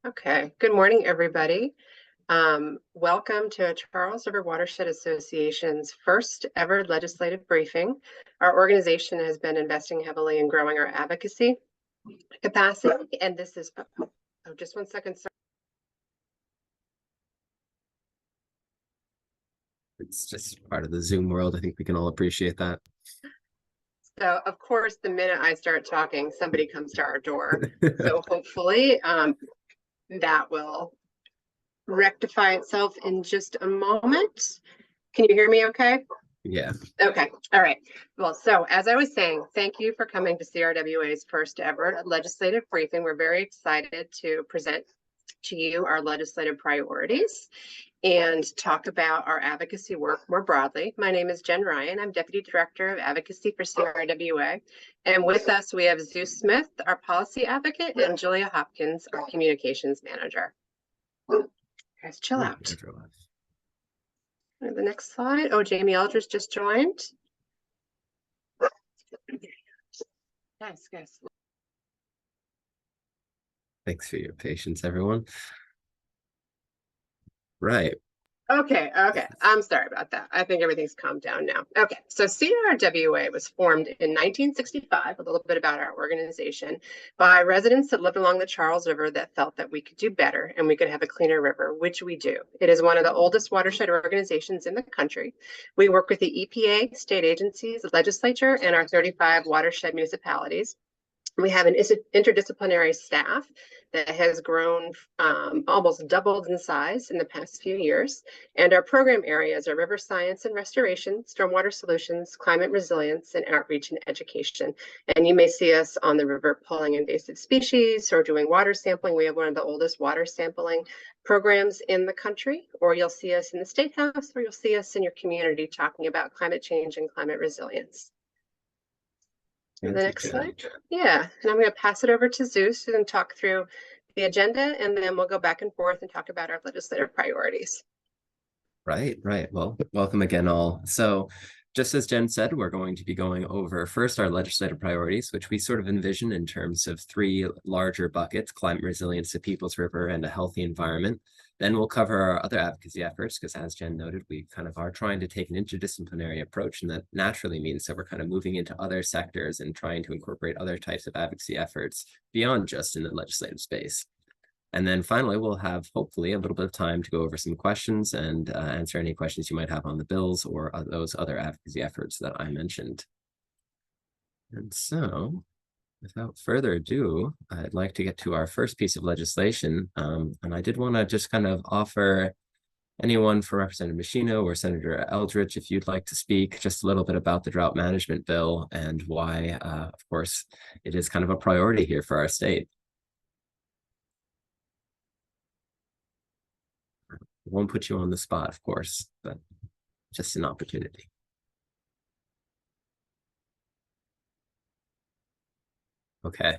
Okay, good morning, everybody. Welcome to Charles River Watershed Association's first ever legislative briefing. Our organization has been investing heavily in growing our advocacy capacity, and this is, just one second, sorry. It's just part of the Zoom world. I think we can all appreciate that. So, of course, the minute I start talking, somebody comes to our door. So hopefully that will rectify itself in just a moment. Can you hear me okay? Yeah. Okay. All right. Well, so as I was saying, thank you for coming to CRWA's first ever legislative briefing. We're very excited to present to you our legislative priorities and talk about our advocacy work more broadly. My name is Jen Ryan. I'm Deputy Director of Advocacy for CRWA. And with us, we have Zeus Smith, our policy advocate, and Julia Hopkins, our communications manager. Guys, chill out. The next slide. Oh, Jamie Aldridge just joined. Yes. Thanks for your patience, everyone. Right. Okay. I'm sorry about that. I think everything's calmed down now. Okay. So CRWA was formed in 1965, a little bit about our organization, by residents that lived along the Charles River that felt that we could do better and we could have a cleaner river, which we do. It is one of the oldest watershed organizations in the country. We work with the EPA, state agencies, the legislature, and our 35 watershed municipalities. We have an interdisciplinary staff that has grown almost doubled in size in the past few years. And our program areas are river science and restoration, stormwater solutions, climate resilience, and outreach and education. And you may see us on the river pulling invasive species or doing water sampling. We have one of the oldest water sampling programs in the country, or you'll see us in the State House, or you'll see us in your community talking about climate change and climate resilience. The next slide. Yeah, and I'm going to pass it over to Zeus and talk through the agenda, and then we'll go back and forth and talk about our legislative priorities. Right. Well, welcome again, all. So just as Jen said, we're going to be going over first our legislative priorities, which we sort of envision in terms of three larger buckets: climate resilience, the People's River, and a healthy environment. Then we'll cover our other advocacy efforts, because as Jen noted, we kind of are trying to take an interdisciplinary approach, and that naturally means that we're kind of moving into other sectors and trying to incorporate other types of advocacy efforts beyond just in the legislative space. And then finally, we'll have hopefully a little bit of time to go over some questions and answer any questions you might have on the bills or those other advocacy efforts that I mentioned. And so, without further ado, I'd like to get to our first piece of legislation. And I did want to just kind of offer anyone for Representative Machino or Senator Eldridge, if you'd like to speak just a little bit about the drought management bill and why, of course, it is kind of a priority here for our state. Won't put you on the spot, of course, but just an opportunity. Okay,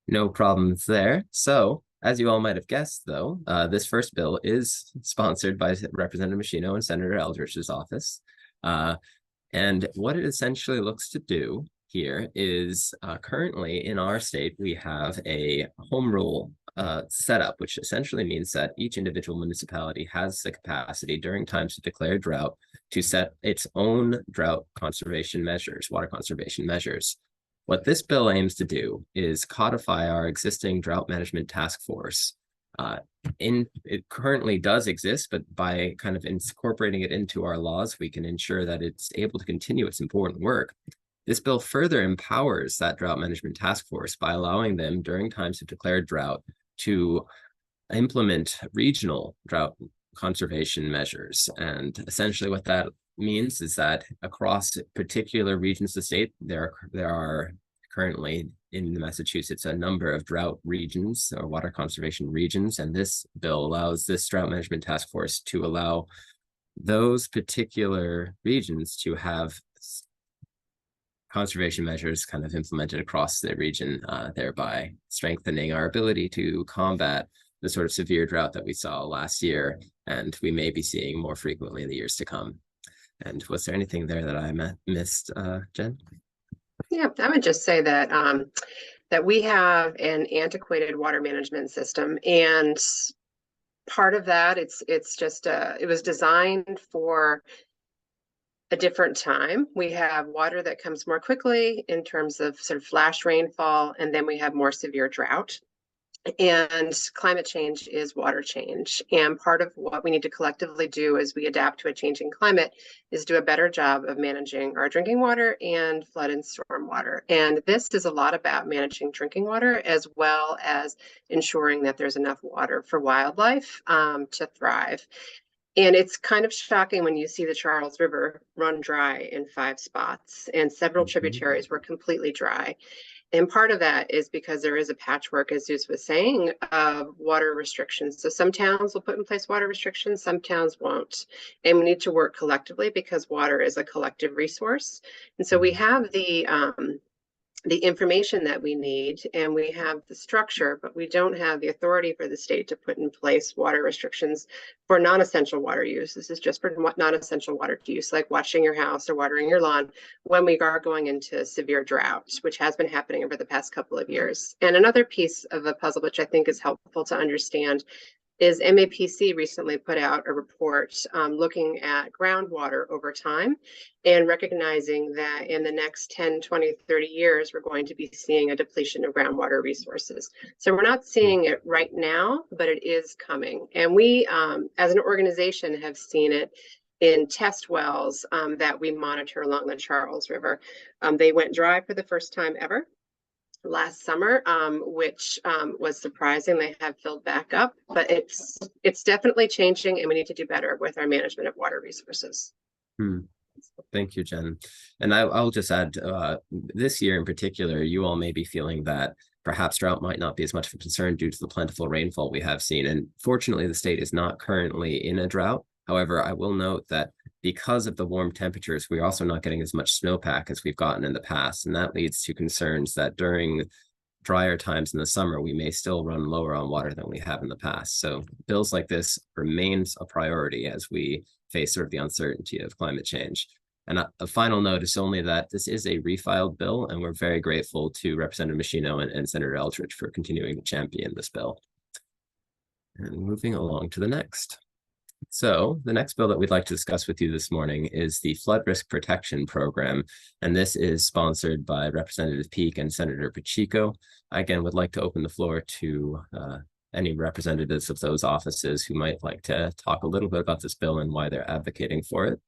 no problems there. So, as you all might have guessed, though, this first bill is sponsored by Representative Machino and Senator Eldridge's office. And what it essentially looks to do here is currently in our state, we have a home rule setup, which essentially means that each individual municipality has the capacity during times of declared drought to set its own drought conservation measures, water conservation measures. What this bill aims to do is codify our existing drought management task force. It currently does exist, but by kind of incorporating it into our laws, we can ensure that it's able to continue its important work. This bill further empowers that drought management task force by allowing them during times of declared drought to implement regional drought conservation measures. And essentially what that means is that across particular regions of the state, there are currently in Massachusetts a number of drought regions or water conservation regions, and this bill allows this drought management task force to allow those particular regions to have conservation measures kind of implemented across the region, thereby strengthening our ability to combat the sort of severe drought that we saw last year, and we may be seeing more frequently in the years to come. And was there anything there that I missed, Jen? Yeah, I would just say that that we have an antiquated water management system, and part of that, it's just it was designed for a different time. We have water that comes more quickly in terms of sort of flash rainfall, and then we have more severe drought. And climate change is water change. And part of what we need to collectively do as we adapt to a changing climate is do a better job of managing our drinking water and flood and storm water. And this is a lot about managing drinking water as well as ensuring that there's enough water for wildlife to thrive. And it's kind of shocking when you see the Charles River run dry in 5 spots, and several tributaries were completely dry. And part of that is because there is a patchwork, as Zeus was saying, of water restrictions. So some towns will put in place water restrictions, some towns won't. And we need to work collectively because water is a collective resource. And so we have the information that we need, and we have the structure, but we don't have the authority for the state to put in place water restrictions for non-essential water use. This is just for non-essential water use, like washing your house or watering your lawn when we are going into severe drought, which has been happening over the past couple of years. And another piece of the puzzle, which I think is helpful to understand, is MAPC recently put out a report looking at groundwater over time and recognizing that in the next 10, 20, 30 years, we're going to be seeing a depletion of groundwater resources. So we're not seeing it right now, but it is coming. And we, as an organization, have seen it in test wells that we monitor along the Charles River. They went dry for the first time ever last summer, which was surprising. They have filled back up, but it's definitely changing, and we need to do better with our management of water resources. Thank you, Jen. And I'll just add, this year in particular, you all may be feeling that perhaps drought might not be as much of a concern due to the plentiful rainfall we have seen. And fortunately, the state is not currently in a drought. However, I will note that because of the warm temperatures, we're also not getting as much snowpack as we've gotten in the past. And that leads to concerns that during drier times in the summer, we may still run lower on water than we have in the past. So bills like this remains a priority as we face sort of the uncertainty of climate change. And a final note is only that this is a refiled bill, and we're very grateful to Representative Machino and Senator Eldridge for continuing to champion this bill. And moving along to the next. So the next bill that we'd like to discuss with you this morning is the Flood Risk Protection Program, and this is sponsored by Representative Peake and Senator Pacheco. I again would like to open the floor to any representatives of those offices who might like to talk a little bit about this bill and why they're advocating for it.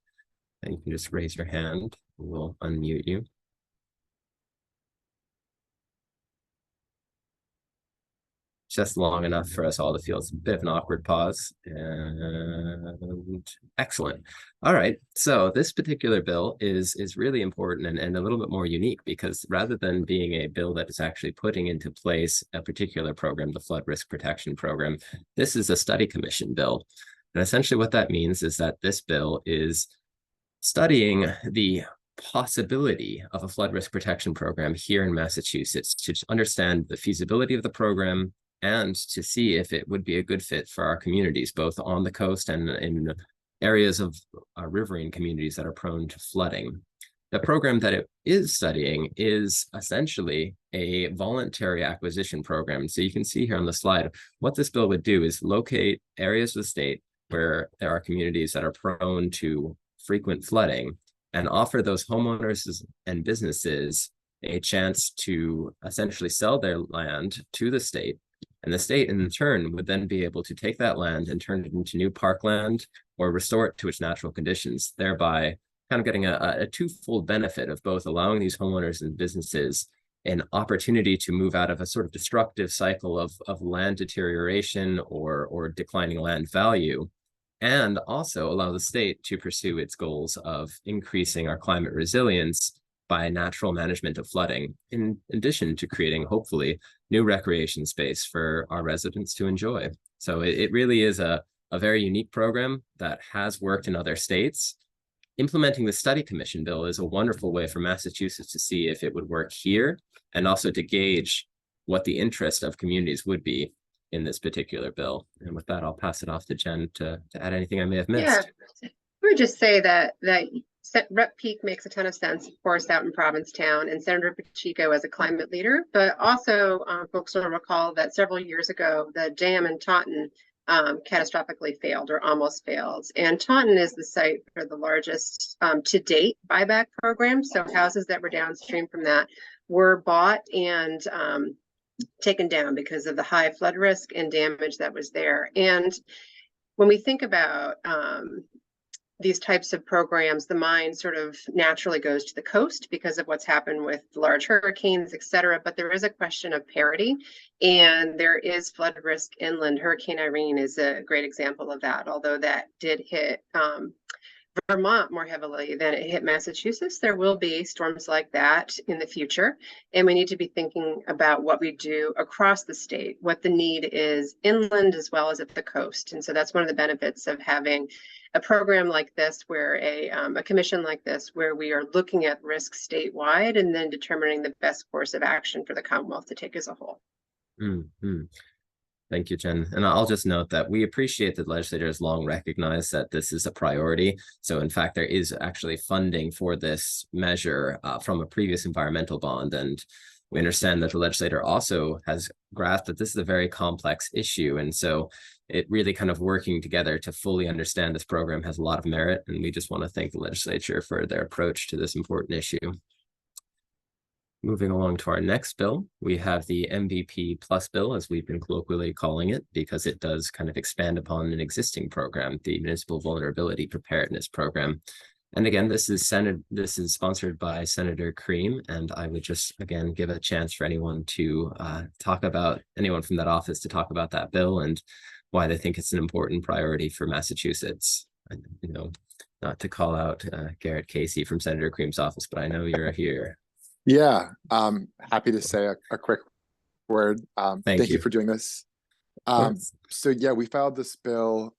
And you can just raise your hand, we'll unmute you. Just long enough for us all to feel it's a bit of an awkward pause. And excellent. All right. So this particular bill is really important and a little bit more unique, because rather than being a bill that is actually putting into place a particular program, the Flood Risk Protection Program, this is a study commission bill. And essentially what that means is that this bill is studying the possibility of a flood risk protection program here in Massachusetts to understand the feasibility of the program and to see if it would be a good fit for our communities, both on the coast and in areas of our riverine communities that are prone to flooding. The program that it is studying is essentially a voluntary acquisition program. So you can see here on the slide, what this bill would do is locate areas of the state where there are communities that are prone to frequent flooding and offer those homeowners and businesses a chance to essentially sell their land to the state. And the state, in turn, would then be able to take that land and turn it into new parkland or restore it to its natural conditions, thereby kind of getting a twofold benefit of both allowing these homeowners and businesses an opportunity to move out of a sort of destructive cycle of land deterioration or declining land value, and also allow the state to pursue its goals of increasing our climate resilience by natural management of flooding, in addition to creating, hopefully, new recreation space for our residents to enjoy. So it really is a very unique program that has worked in other states. Implementing the study commission bill is a wonderful way for Massachusetts to see if it would work here, and also to gauge what the interest of communities would be in this particular bill. And with that, I'll pass it off to Jen to add anything I may have missed. Yeah, I would just say that Rep Peake makes a ton of sense, of course, out in Provincetown, and Senator Pacheco as a climate leader. But also, folks will recall that several years ago, the dam in Taunton catastrophically failed or almost failed. And Taunton is the site for the largest to date buyback program. So houses that were downstream from that were bought and taken down because of the high flood risk and damage that was there. And when we think about these types of programs, the mind sort of naturally goes to the coast because of what's happened with large hurricanes, et cetera. But there is a question of parity, and there is flood risk inland. Hurricane Irene is a great example of that, although that did hit Vermont more heavily than it hit Massachusetts. There will be storms like that in the future, and we need to be thinking about what we do across the state, what the need is inland as well as at the coast. And so that's one of the benefits of having a program like this, where a commission like this, where we are looking at risk statewide and then determining the best course of action for the Commonwealth to take as a whole. Mm-hmm. Thank you, Jen. And I'll just note that we appreciate that legislators long recognize that this is a priority. So in fact, there is actually funding for this measure from a previous environmental bond. And we understand that the legislator also has grasped that this is a very complex issue. And so it really kind of working together to fully understand this program has a lot of merit. And we just want to thank the legislature for their approach to this important issue. Moving along to our next bill, we have the MVP Plus bill, as we've been colloquially calling it, because it does kind of expand upon an existing program, the Municipal Vulnerability Preparedness Program. And again, this is sponsored by Senator Cream, and I would just again give a chance for anyone to anyone from that office to talk about that bill and why they think it's an important priority for Massachusetts. You know, not to call out Garrett Casey from Senator Cream's office, but I know you're here. Yeah, happy to say a quick word. Thank you for doing this. So yeah, we filed this bill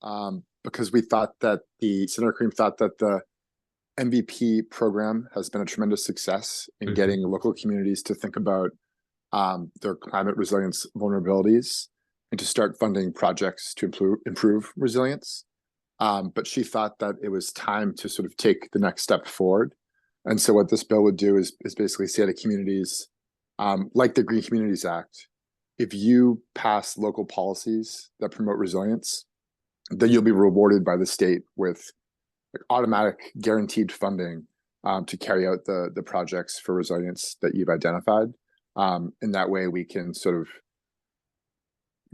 because we thought that Senator Cream thought that the MVP program has been a tremendous success in getting local communities to think about their climate resilience vulnerabilities and to start funding projects to improve resilience. But she thought that it was time to sort of take the next step forward. And so what this bill would do is basically say to communities, like the Green Communities Act, if you pass local policies that promote resilience, then you'll be rewarded by the state with automatic guaranteed funding to carry out the projects for resilience that you've identified. In that way, we can sort of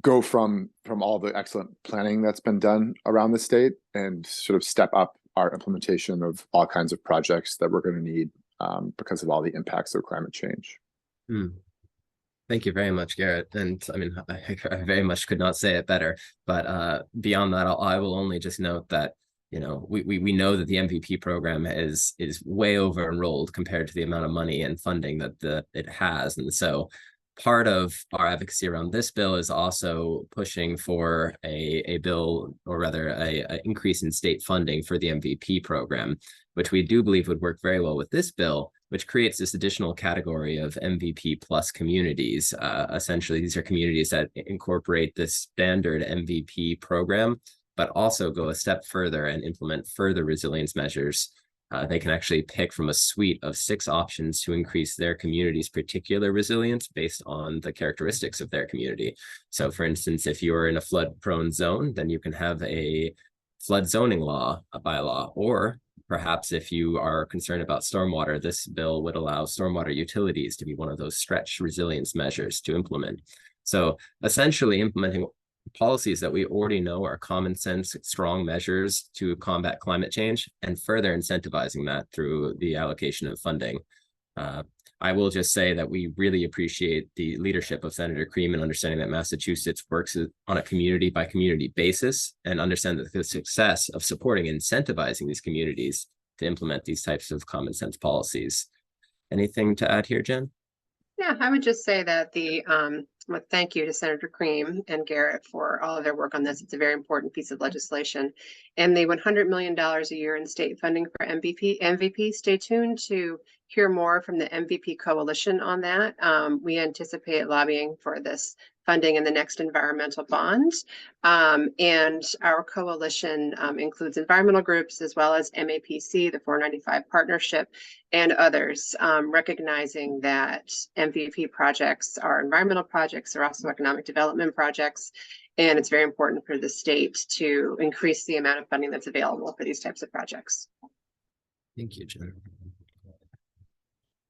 go from all the excellent planning that's been done around the state and sort of step up our implementation of all kinds of projects that we're going to need because of all the impacts of climate change. Thank you very much, Garrett. And I mean, I very much could not say it better. But beyond that, I will only just note that, you know, we know that the MVP program is way over enrolled compared to the amount of money and funding that it has. And so part of our advocacy around this bill is also pushing for a bill, or rather a increase in state funding for the MVP program, which we do believe would work very well with this bill, which creates this additional category of MVP plus communities. Essentially, these are communities that incorporate this standard MVP program, but also go a step further and implement further resilience measures. They can actually pick from a suite of 6 options to increase their community's particular resilience based on the characteristics of their community. So for instance, if you're in a flood-prone zone, then you can have a flood zoning law, a bylaw, or perhaps if you are concerned about stormwater, this bill would allow stormwater utilities to be one of those stretch resilience measures to implement. So essentially implementing policies that we already know are common sense, strong measures to combat climate change, and further incentivizing that through the allocation of funding. I will just say that we really appreciate the leadership of Senator Cream in understanding that Massachusetts works on a community by community basis and understand that the success of supporting and incentivizing these communities to implement these types of common sense policies. Anything to add here, Jen? Yeah, I would just say that thank you to Senator Cream and Garrett for all of their work on this. It's a very important piece of legislation. And the $100 million a year in state funding for MVP, stay tuned to hear more from the MVP coalition on that. We anticipate lobbying for this funding in the next environmental bond. And our coalition includes environmental groups as well as MAPC, the 495 Partnership, and others, recognizing that MVP projects are environmental projects, they're also economic development projects, and it's very important for the state to increase the amount of funding that's available for these types of projects. Thank you, Jen.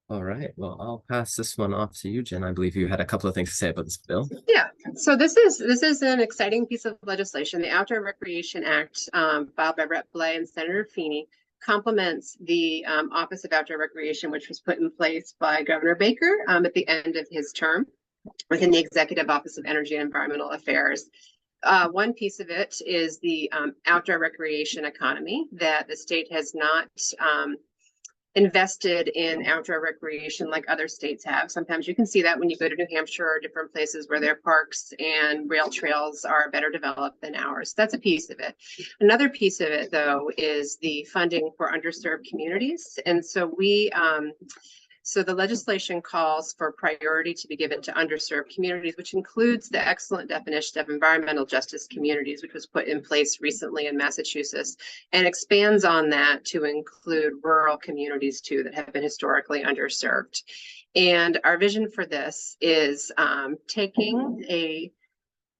All right, well, I'll pass this one off to you, Jen. I believe you had a couple of things to say about this bill. Yeah, so this is an exciting piece of legislation. The Outdoor Recreation Act, filed by Rep. Blais and Senator Feeney, complements the Office of Outdoor Recreation, which was put in place by Governor Baker at the end of his term within the Executive Office of Energy and Environmental Affairs. One piece of it is the outdoor recreation economy, that the state has not invested in outdoor recreation like other states have. Sometimes you can see that when you go to New Hampshire or different places where their parks and rail trails are better developed than ours. That's a piece of it. Another piece of it, though, is the funding for underserved communities. And so so the legislation calls for priority to be given to underserved communities, which includes the excellent definition of environmental justice communities, which was put in place recently in Massachusetts, and expands on that to include rural communities too that have been historically underserved. And our vision for this is taking a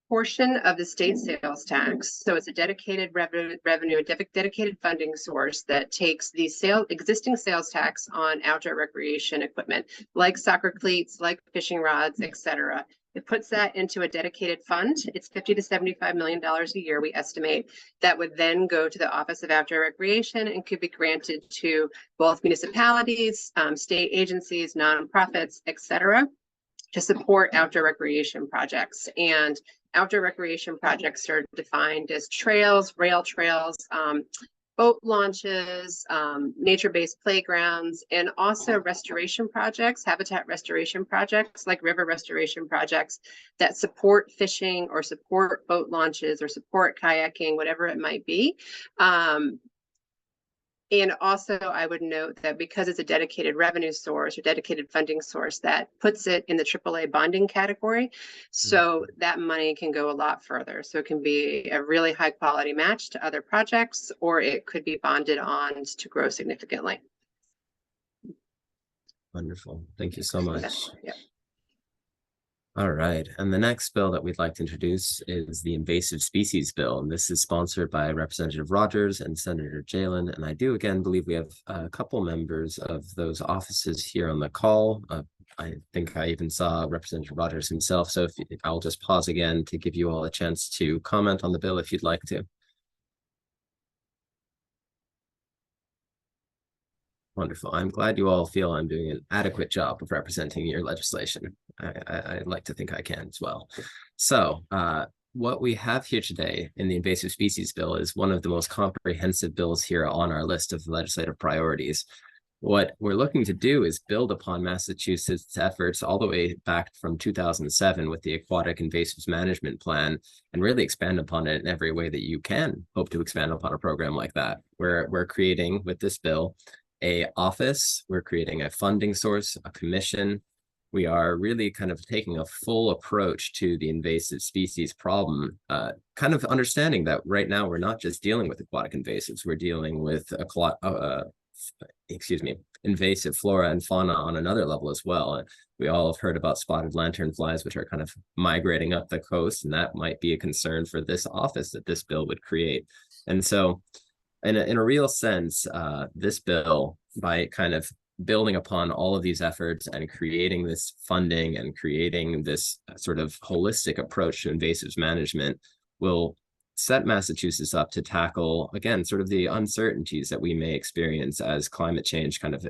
portion of the state sales tax. So it's a dedicated revenue, a dedicated funding source that takes the existing sales tax on outdoor recreation equipment, like soccer cleats, like fishing rods, etc. It puts that into a dedicated fund. It's $50 to $75 million a year, we estimate, that would then go to the Office of Outdoor Recreation and could be granted to both municipalities, state agencies, nonprofits, etc., to support outdoor recreation projects. And outdoor recreation projects are defined as trails, rail trails, boat launches, nature-based playgrounds, and also restoration projects, habitat restoration projects, like river restoration projects that support fishing or support boat launches or support kayaking, whatever it might be. And also, I would note that because it's a dedicated revenue source or dedicated funding source, that puts it in the AAA bonding category. So that money can go a lot further. So it can be a really high quality match to other projects, or it could be bonded on to grow significantly. Wonderful. Thank you so much. Yeah. All right, and the next bill that we'd like to introduce is the Invasive Species Bill, and this is sponsored by Representative Rogers and Senator Jalen, and I do again believe we have a couple members of those offices here on the call. I think I even saw Representative Rogers himself, so I'll just pause again to give you all a chance to comment on the bill if you'd like to. Wonderful. I'm glad you all feel I'm doing an adequate job of representing your legislation. I'd like to think I can as well. So what we have here today in the Invasive Species Bill is one of the most comprehensive bills here on our list of legislative priorities. What we're looking to do is build upon Massachusetts' efforts all the way back from 2007 with the Aquatic Invasives Management Plan, and really expand upon it in every way that you can hope to expand upon a program like that. We're creating, with this bill, an office, we're creating a funding source, a commission. We are really kind of taking a full approach to the invasive species problem, kind of understanding that right now we're not just dealing with aquatic invasives, we're dealing with invasive flora and fauna on another level as well. We all have heard about spotted lanternflies, which are kind of migrating up the coast, and that might be a concern for this office that this bill would create. And so in a real sense, this bill, by kind of building upon all of these efforts and creating this funding and creating this sort of holistic approach to invasives management, will set Massachusetts up to tackle, again, sort of the uncertainties that we may experience as climate change kind of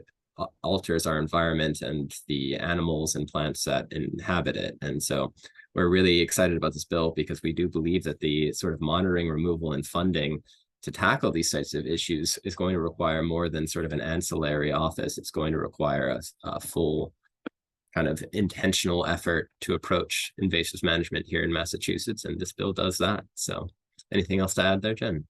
alters our environment and the animals and plants that inhabit it. And so we're really excited about this bill because we do believe that the sort of monitoring, removal, and funding to tackle these types of issues is going to require more than sort of an ancillary office. It's going to require a full kind of intentional effort to approach invasives management here in Massachusetts, and this bill does that. So anything else to add there, Jen?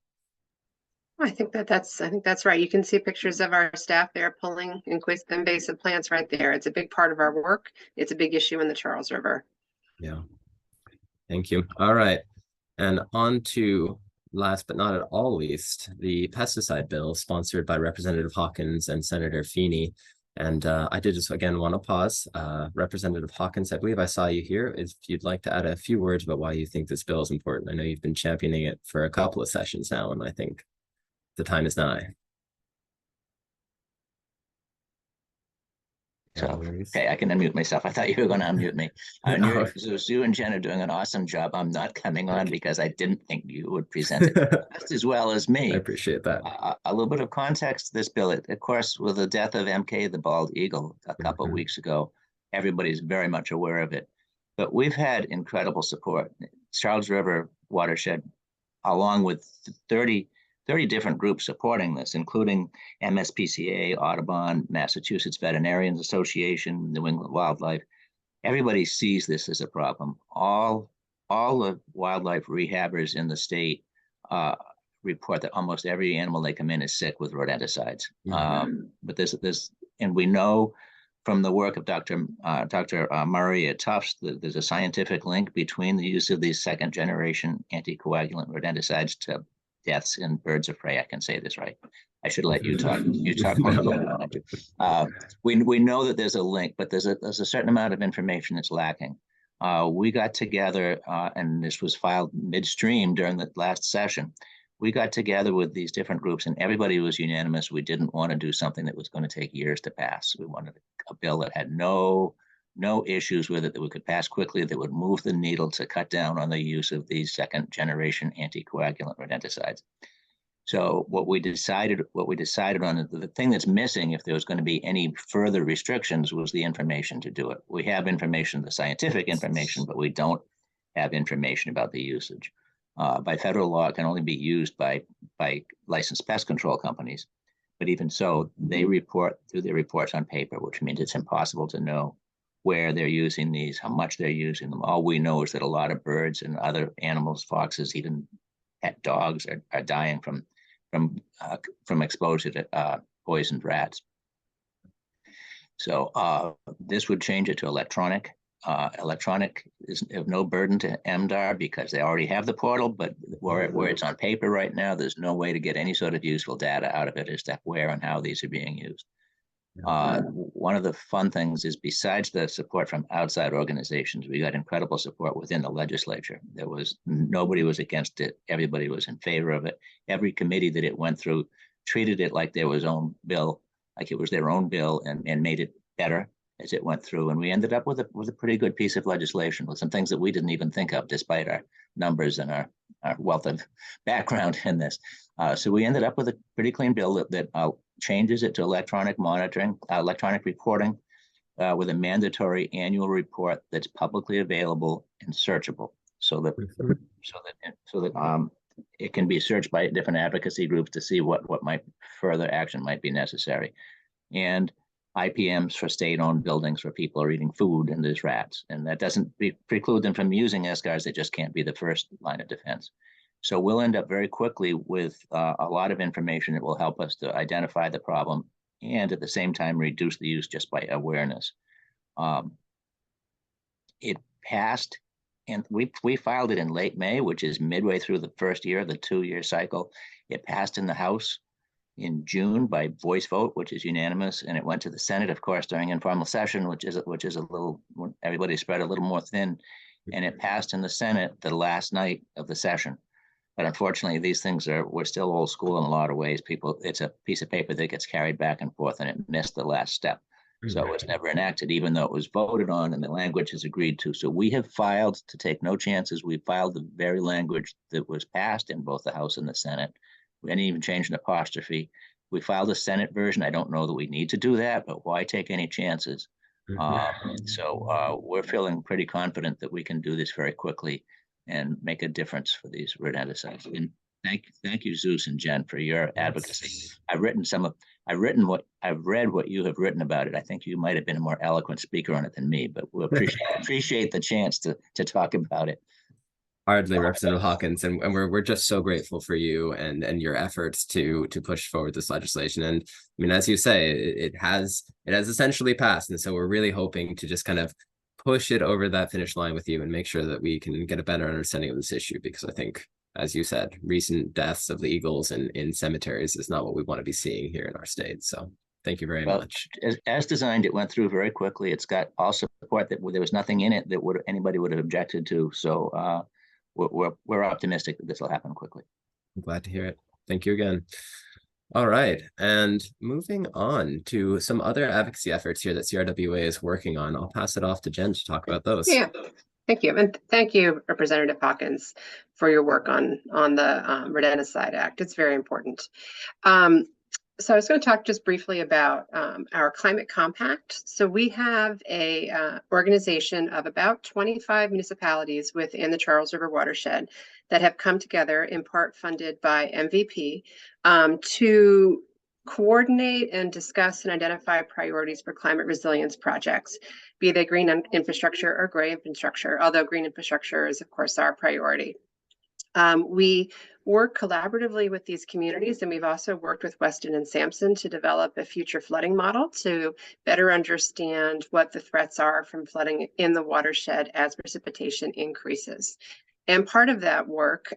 I think that's right. You can see pictures of our staff there pulling invasive plants right there. It's a big part of our work. It's a big issue in the Charles River. Yeah. Thank you. All right. And on to, last but not at all least, the pesticide bill sponsored by Representative Hawkins and Senator Feeney. And I did just again want to pause. Representative Hawkins, I believe I saw you here. If you'd like to add a few words about why you think this bill is important. I know you've been championing it for a couple of sessions now, and I think the time is nigh. So, okay, I can unmute myself. I thought you were going to unmute me. No. Zeus, you and Jen are doing an awesome job. I'm not coming on because I didn't think you would present it just as well as me. I appreciate that. A little bit of context to this bill. Of course, with the death of MK, the bald eagle, a couple of weeks ago, everybody's very much aware of it. But we've had incredible support. Charles River Watershed, along with 30 different groups supporting this, including MSPCA, Audubon, Massachusetts Veterinarians Association, New England Wildlife. Everybody sees this as a problem. All the wildlife rehabbers in the state report that almost every animal they come in is sick with rodenticides. But and we know from the work of Dr. Murray at Tufts that there's a scientific link between the use of these second generation anticoagulant rodenticides to deaths in birds of prey. I can say this right. I should let you talk. You talk more. We know that there's a link, but there's a certain amount of information that's lacking. We got together, and this was filed midstream during the last session. We got together with these different groups, and everybody was unanimous. We didn't want to do something that was going to take years to pass. We wanted a bill that had no issues with it, that we could pass quickly, that would move the needle to cut down on the use of these second generation anticoagulant rodenticides. So what we decided on, the thing that's missing if there was going to be any further restrictions was the information to do it. We have information, the scientific information, but we don't have information about the usage. By federal law, it can only be used by licensed pest control companies. But even so, they report through their reports on paper, which means it's impossible to know where they're using these, how much they're using them. All we know is that a lot of birds and other animals, foxes, even pet dogs, are dying from exposure to poisoned rats. So this would change it to electronic. Electronic is of no burden to MDAR because they already have the portal, but where it's on paper right now, there's no way to get any sort of useful data out of it as to where and how these are being used. One of the fun things is, besides the support from outside organizations, we got incredible support within the legislature. Nobody was against it. Everybody was in favor of it. Every committee that it went through treated it like their own bill, like it was their own bill, and made it better as it went through. And we ended up with a pretty good piece of legislation with some things that we didn't even think of, despite our numbers and our wealth of background in this. So we ended up with a pretty clean bill that changes it to electronic monitoring, electronic reporting, with a mandatory annual report that's publicly available and searchable, so that it can be searched by different advocacy groups to see what further action might be necessary, and IPMs for state-owned buildings where people are eating food and there's rats, and that doesn't preclude them from using SCARs. They just can't be the first line of defense. So we'll end up very quickly with a lot of information that will help us to identify the problem and at the same time reduce the use just by awareness. It passed, and we filed it in late May, which is midway through the first year of the 2-year cycle. It passed in the House in June by voice vote, which is unanimous, and it went to the Senate, of course, during informal session, which is a little, everybody spread a little more thin, and it passed in the Senate the last night of the session. But unfortunately, these things we're still old school in a lot of ways. It's a piece of paper that gets carried back and forth, and it missed the last step. So it's never enacted, even though it was voted on and the language is agreed to. So we have filed to take no chances. We filed the very language that was passed in both the House and the Senate. We didn't even change an apostrophe. We filed a Senate version. I don't know that we need to do that, but why take any chances? So we're feeling pretty confident that we can do this very quickly and make a difference for these rodenticides. And thank you, Zeus and Jen, for your advocacy. I've read what you have written about it. I think you might have been a more eloquent speaker on it than me, but we appreciate the chance to talk about it. Hardly, Representative Hawkins, and we're just so grateful for you and your efforts to push forward this legislation. And I mean, as you say, it has essentially passed, and so we're really hoping to just kind of push it over that finish line with you and make sure that we can get a better understanding of this issue, because I think, as you said, recent deaths of the eagles in cemeteries is not what we want to be seeing here in our state. So thank you very much. As designed, it went through very quickly. It's got all support. That there was nothing in it that anybody would have objected to. So we're optimistic that this will happen quickly. I'm glad to hear it. Thank you again. All right, and moving on to some other advocacy efforts here that CRWA is working on. I'll pass it off to Jen to talk about those. Yeah, thank you. And thank you, Representative Hawkins, for your work on the Rodenticide Act. It's very important. So I was going to talk just briefly about our climate compact. So we have a organization of about 25 municipalities within the Charles River Watershed that have come together, in part funded by MVP, to coordinate and discuss and identify priorities for climate resilience projects, be they green infrastructure or gray infrastructure, although green infrastructure is, of course, our priority. We work collaboratively with these communities, and we've also worked with Weston and Sampson to develop a future flooding model to better understand what the threats are from flooding in the watershed as precipitation increases. And part of that work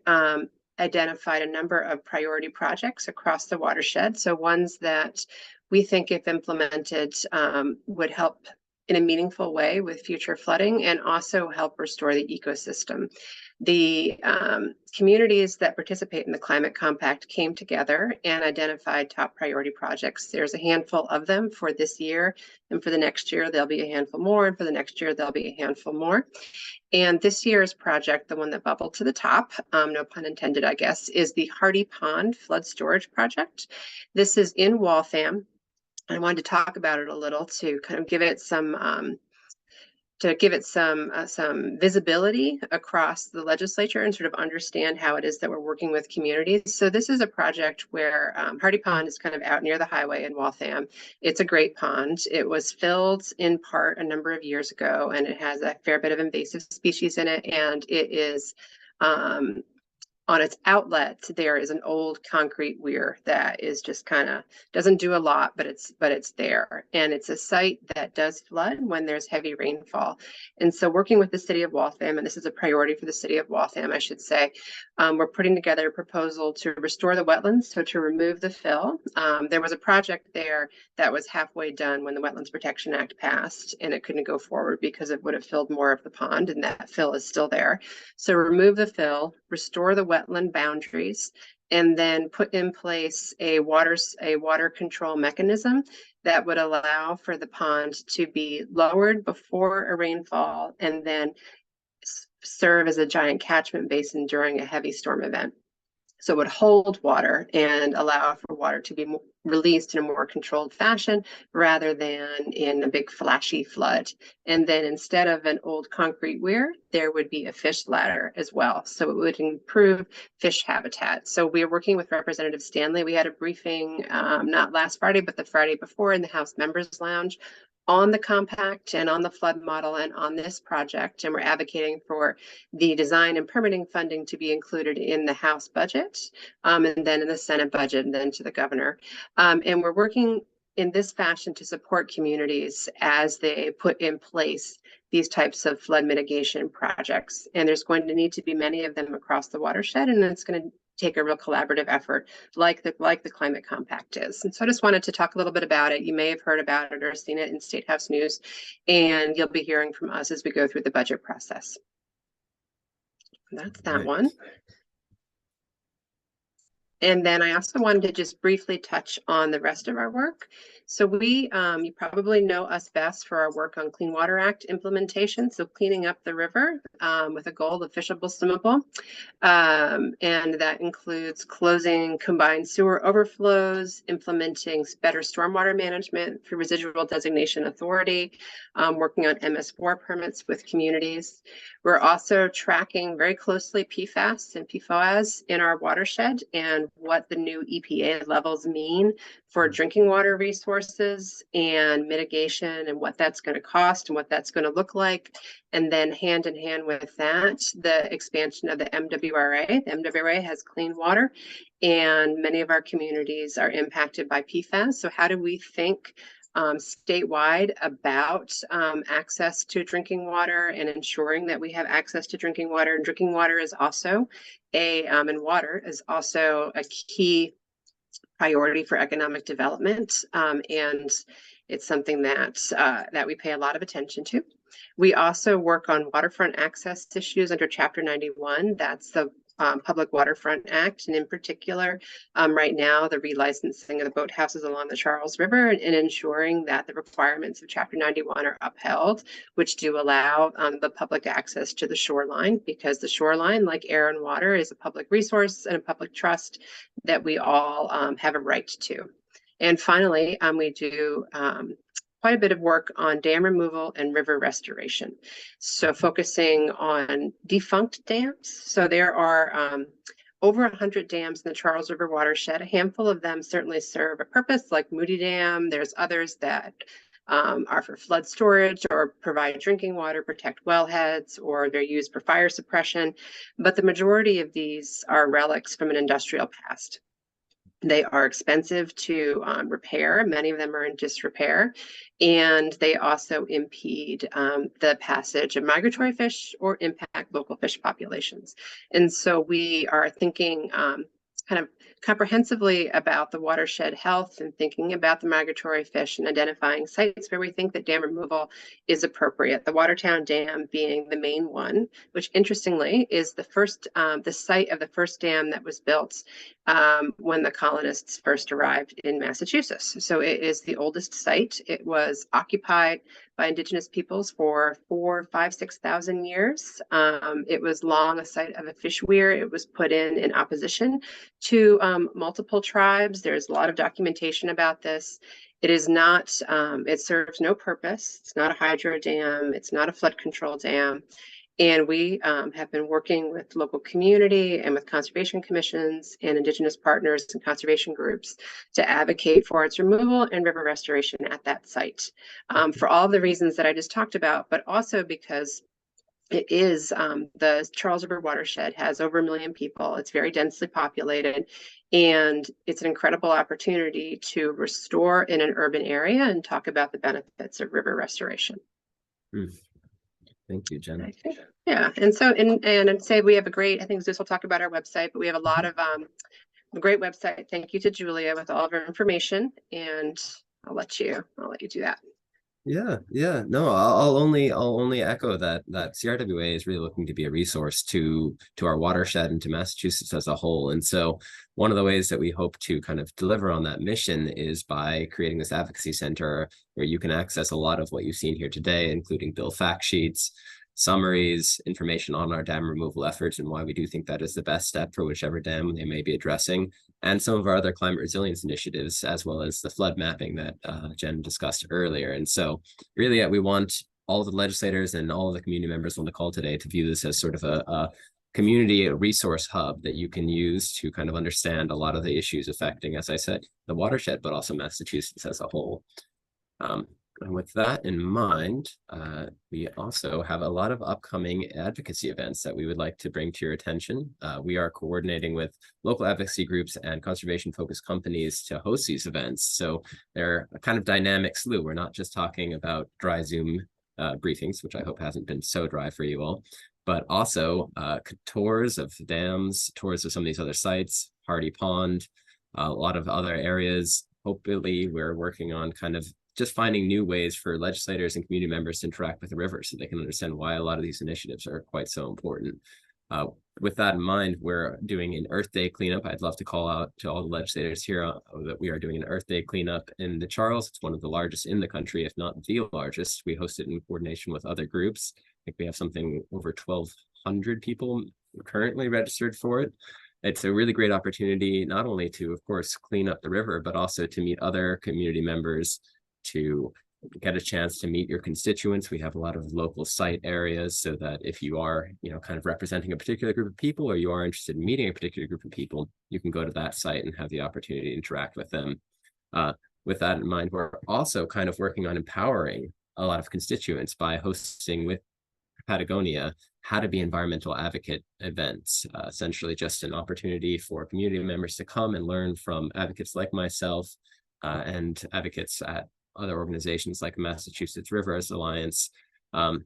identified a number of priority projects across the watershed. So ones that we think, if implemented, would help in a meaningful way with future flooding and also help restore the ecosystem. The communities that participate in the Climate Compact came together and identified top priority projects. There's a handful of them for this year, and for the next year, there'll be a handful more, and for the next year, there'll be a handful more. And this year's project, the one that bubbled to the top, no pun intended, I guess, is the Hardy Pond Flood Storage Project. This is in Waltham. I wanted to talk about it a little to kind of give it some visibility across the legislature and sort of understand how it is that we're working with communities. So this is a project where Hardy Pond is kind of out near the highway in Waltham. It's a great pond. It was filled in part a number of years ago, and it has a fair bit of invasive species in it, and it is on its outlet, there is an old concrete weir that is just kind of doesn't do a lot, but it's there. And it's a site that does flood when there's heavy rainfall. And so working with the city of Waltham, and this is a priority for the city of Waltham, I should say, we're putting together a proposal to restore the wetlands, so to remove the fill. There was a project there that was halfway done when the Wetlands Protection Act passed, and it couldn't go forward because it would have filled more of the pond, and that fill is still there. So remove the fill, restore the wetland boundaries, and then put in place a water control mechanism that would allow for the pond to be lowered before a rainfall and then serve as a giant catchment basin during a heavy storm event. So it would hold water and allow for water to be released in a more controlled fashion rather than in a big flashy flood. And then instead of an old concrete weir, there would be a fish ladder as well. So it would improve fish habitat. So we are working with Representative Stanley. We had a briefing not last Friday, but the Friday before in the House Members Lounge on the compact and on the flood model and on this project. And we're advocating for the design and permitting funding to be included in the House budget and then in the Senate budget and then to the governor. And we're working in this fashion to support communities as they put in place these types of flood mitigation projects. And there's going to need to be many of them across the watershed, and it's going to take a real collaborative effort like the Climate Compact is. And so I just wanted to talk a little bit about it. You may have heard about it or seen it in State House News, and you'll be hearing from us as we go through the budget process. That's that one. And then I also wanted to just briefly touch on the rest of our work. So we, you probably know us best for our work on Clean Water Act implementation. So cleaning up the river with a goal of fishable, swimmable. And that includes closing combined sewer overflows, implementing better stormwater management through residual designation authority, working on MS4 permits with communities. We're also tracking very closely PFAS and PFOAs in our watershed and what the new EPA levels mean for drinking water resources and mitigation and what that's going to cost and what that's going to look like. And then hand in hand with that, the expansion of the MWRA. The MWRA has clean water, and many of our communities are impacted by PFAS. So how do we think statewide about access to drinking water and ensuring that we have access to drinking water? And drinking water is also and water is also a key priority for economic development, and it's something that that we pay a lot of attention to. We also work on waterfront access issues under Chapter 91. That's the Public Waterfront Act, and in particular, right now, the relicensing of the boathouses along the Charles River and ensuring that the requirements of Chapter 91 are upheld, which do allow the public access to the shoreline, because the shoreline, like air and water, is a public resource and a public trust that we all have a right to. And finally, we do quite a bit of work on dam removal and river restoration. So focusing on defunct dams. So there are over 100 dams in the Charles River watershed. A handful of them certainly serve a purpose, like Moody Dam. There's others that are for flood storage or provide drinking water, protect wellheads, or they're used for fire suppression. But the majority of these are relics from an industrial past. They are expensive to repair. Many of them are in disrepair, and they also impede the passage of migratory fish or impact local fish populations. And so we are thinking kind of comprehensively about the watershed health and thinking about the migratory fish and identifying sites where we think that dam removal is appropriate. The Watertown Dam being the main one, which interestingly is the first, the site of the first dam that was built when the colonists first arrived in Massachusetts. So it is the oldest site. It was occupied by indigenous peoples for 4,000, 5,000, 6,000 years. It was long a site of a fish weir. It was put in opposition to multiple tribes. There's a lot of documentation about this. It is not, it serves no purpose. It's not a hydro dam. It's not a flood control dam. And we have been working with local community and with conservation commissions and indigenous partners and conservation groups to advocate for its removal and river restoration at that site for all the reasons that I just talked about, but also because it is the Charles River watershed has over 1 million people. It's very densely populated, and it's an incredible opportunity to restore in an urban area and talk about the benefits of river restoration. Thank you, Jen. Yeah, and so and I'd say we have a great, I think Zeus will talk about our website, but we have a lot of a great website. Thank you to Julia with all of her information, and I'll let you do that. Yeah. No, I'll only echo that CRWA is really looking to be a resource to our watershed and to Massachusetts as a whole. And so one of the ways that we hope to kind of deliver on that mission is by creating this advocacy center where you can access a lot of what you've seen here today, including bill fact sheets, summaries, information on our dam removal efforts and why we do think that is the best step for whichever dam they may be addressing, and some of our other climate resilience initiatives, as well as the flood mapping that Jen discussed earlier. And so really we want all of the legislators and all of the community members on the call today to view this as sort of a community resource hub that you can use to kind of understand a lot of the issues affecting, as I said, the watershed, but also Massachusetts as a whole. And with that in mind, we also have a lot of upcoming advocacy events that we would like to bring to your attention. We are coordinating with local advocacy groups and conservation-focused companies to host these events. So they're a kind of dynamic slew. We're not just talking about dry Zoom briefings, which I hope hasn't been so dry for you all, but also tours of dams, tours of some of these other sites, Hardy Pond, a lot of other areas. Hopefully, we're working on kind of just finding new ways for legislators and community members to interact with the river so they can understand why a lot of these initiatives are quite so important. With that in mind, we're doing an Earth Day cleanup. I'd love to call out to all the legislators here that we are doing an Earth Day cleanup in the Charles. It's one of the largest in the country, if not the largest. We host it in coordination with other groups. I think we have something over 1,200 people currently registered for it. It's a really great opportunity, not only to, of course, clean up the river, but also to meet other community members, to get a chance to meet your constituents. We have a lot of local site areas so that if you are, kind of representing a particular group of people, or you are interested in meeting a particular group of people, you can go to that site and have the opportunity to interact with them. With that in mind, we're also kind of working on empowering a lot of constituents by hosting with Patagonia how to be environmental advocate events, essentially just an opportunity for community members to come and learn from advocates like myself and advocates at other organizations like Massachusetts Rivers Alliance. That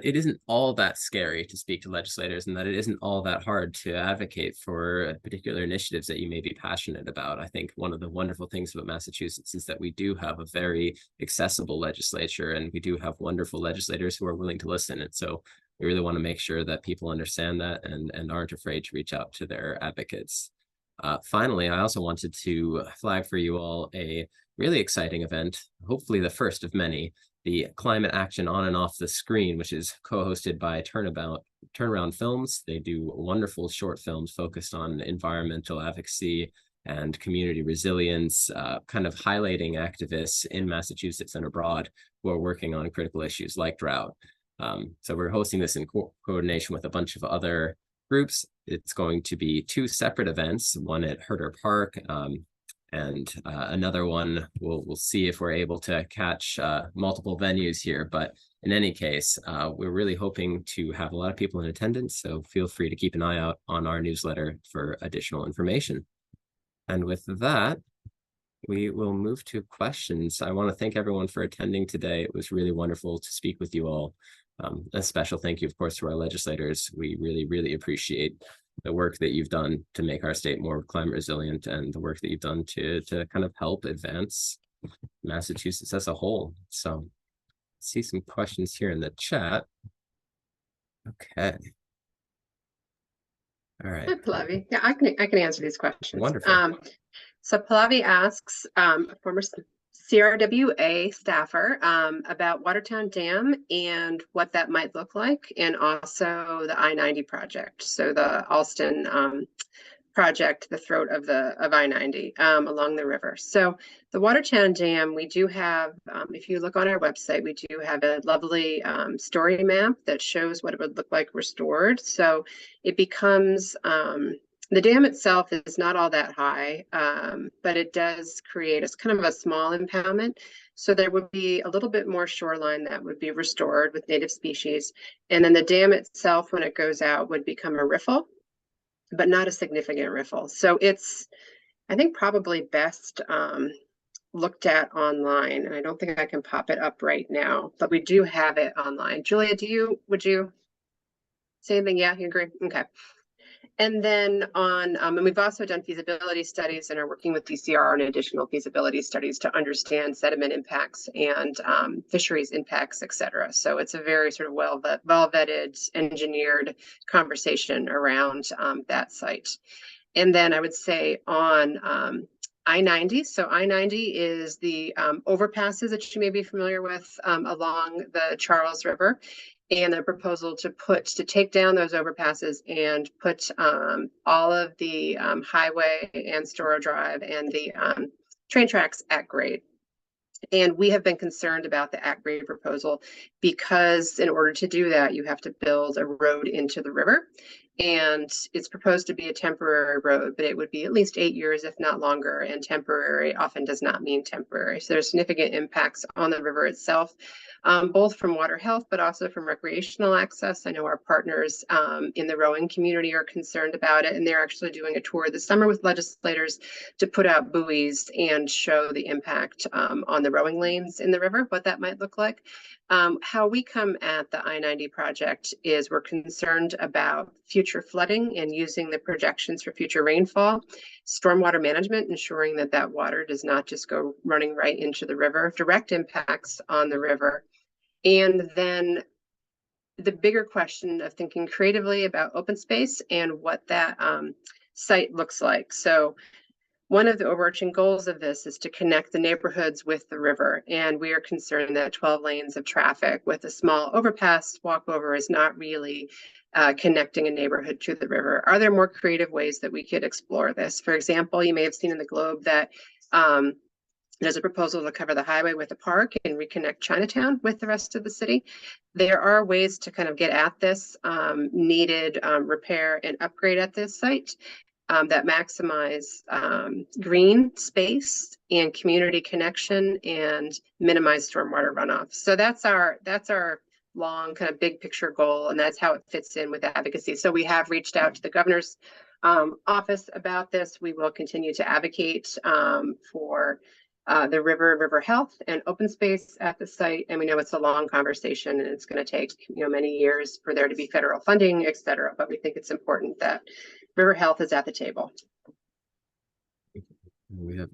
it isn't all that scary to speak to legislators, and that it isn't all that hard to advocate for particular initiatives that you may be passionate about. I think one of the wonderful things about Massachusetts is that we do have a very accessible legislature, and we do have wonderful legislators who are willing to listen. And so we really want to make sure that people understand that and aren't afraid to reach out to their advocates. Finally, I also wanted to flag for you all a really exciting event, hopefully the first of many, the Climate Action On and Off the Screen, which is co-hosted by Turnaround Films. They do wonderful short films focused on environmental advocacy and community resilience, kind of highlighting activists in Massachusetts and abroad who are working on critical issues like drought. So we're hosting this in coordination with a bunch of other groups. It's going to be 2 separate events, one at Herder Park, and another one, we'll see if we're able to catch multiple venues here. But in any case, we're really hoping to have a lot of people in attendance. So feel free to keep an eye out on our newsletter for additional information. And with that, we will move to questions. I want to thank everyone for attending today. It was really wonderful to speak with you all. A special thank you, of course, to our legislators. We really, really appreciate the work that you've done to make our state more climate resilient, and the work that you've done to kind of help advance Massachusetts as a whole. So see some questions here in the chat. Okay. All right. Hi, Pallavi. Yeah, I can answer these questions. Wonderful. So Pallavi asks, a former CRWA staffer, about Watertown Dam and what that might look like, and also the I-90 project. So the Alston project, the throat of I-90 along the river. So the Watertown Dam, we do have, if you look on our website, we do have a lovely story map that shows what it would look like restored. So it becomes, the dam itself is not all that high, but it does create a kind of a small impoundment. So there would be a little bit more shoreline that would be restored with native species. And then the dam itself, when it goes out, would become a riffle, but not a significant riffle. So it's, I think, probably best looked at online. And I don't think I can pop it up right now, but we do have it online. Julia, would you say anything? Yeah, you agree? Okay. And then on, and we've also done feasibility studies and are working with DCR on additional feasibility studies to understand sediment impacts and fisheries impacts, et cetera. So it's a very sort of well-vetted, engineered conversation around that site. And then I would say on I-90. So I-90 is the overpasses that you may be familiar with along the Charles River. And the proposal to take down those overpasses and put all of the highway and Storrow Drive and the train tracks at grade. And we have been concerned about the at grade proposal because in order to do that, you have to build a road into the river. And it's proposed to be a temporary road, but it would be at least 8 years, if not longer. And temporary often does not mean temporary. So there's significant impacts on the river itself, both from water health, but also from recreational access. I know our partners in the rowing community are concerned about it, and they're actually doing a tour this summer with legislators to put out buoys and show the impact on the rowing lanes in the river, what that might look like. How we come at the I-90 project is we're concerned about future flooding and using the projections for future rainfall, stormwater management, ensuring that that water does not just go running right into the river, direct impacts on the river. And then the bigger question of thinking creatively about open space and what that site looks like. So one of the overarching goals of this is to connect the neighborhoods with the river. And we are concerned that 12 lanes of traffic with a small overpass walkover is not really connecting a neighborhood to the river. Are there more creative ways that we could explore this? For example, you may have seen in the Globe that There's a proposal to cover the highway with a park and reconnect Chinatown with the rest of the city. There are ways to kind of get at this needed repair and upgrade at this site that maximize green space and community connection and minimize stormwater runoff. So that's our long kind of big picture goal, and that's how it fits in with advocacy. So we have reached out to the governor's office about this. We will continue to advocate for the river health and open space at the site. And we know it's a long conversation and it's going to take, many years for there to be federal funding, et cetera. But we think it's important that river health is at the table. We have